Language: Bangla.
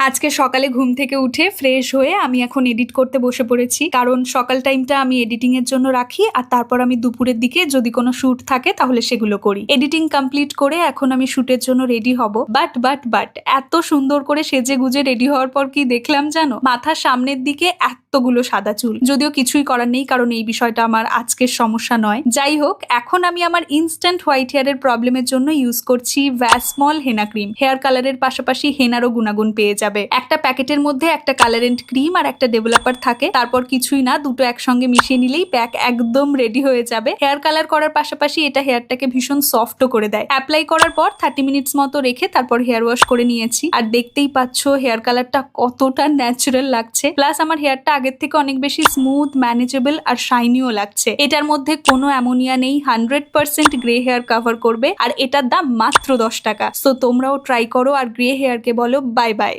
আজকে সকালে ঘুম থেকে উঠে ফ্রেশ হয়ে আমি এখন এডিট করতে বসে পড়েছি, কারণ সকাল টাইমটা আমি এডিটিং এর জন্য রাখি আর তারপর আমি দুপুরের দিকে যদি কোনো শুট থাকে তাহলে সেগুলো করি। এডিটিং কমপ্লিট করে এখন আমি শুটের জন্য রেডি হব। বাট এত সুন্দর করে সেজে গুজে রেডি হওয়ার পর কি দেখলাম জানো, মাথার সামনের দিকে এতগুলো সাদা চুল। যদিও কিছুই করার নেই, কারণ এই বিষয়টা আমার আজকের সমস্যা নয়। যাই হোক, এখন আমি আমার ইনস্ট্যান্ট হোয়াইট হেয়ারের প্রবলেমের জন্য ইউজ করছি ভ্যাসমল হেনা ক্রিম। হেয়ার কালারের পাশাপাশি হেনারও গুণাগুণ পেয়ে যাবে। একটা প্যাকেটের মধ্যে একটা কালারেন্ট ক্রিম আর একটা ডেভেলপার থাকে, তারপর কিছুই না, দুটো একসঙ্গে মিশিয়ে নিলেই প্যাক একদম রেডি হয়ে যাবে। হেয়ার কালার করার পাশাপাশি এটা হেয়ারটাকে ভীষণ সফটও করে দেয়। অ্যাপ্লাই করার পর 30 মিনিটস মতো রেখে তারপর হেয়ার ওয়াশ করে নিয়েছি, আর দেখতেই পাচ্ছ হেয়ার কালারটা কতটা ন্যাচারাল লাগছে। প্লাস আমার হেয়ারটা আগের থেকে অনেক বেশি স্মুথ, ম্যানেজেবল আর শাইনিও লাগছে। এটার মধ্যে কোনো অ্যামোনিয়া নেই, 100% গ্রে হেয়ার কভার করবে, আর এটার দাম মাত্র 10 টাকা। সো তোমরাও ট্রাই করো আর গ্রে হেয়ারকে বলো বাই বাই।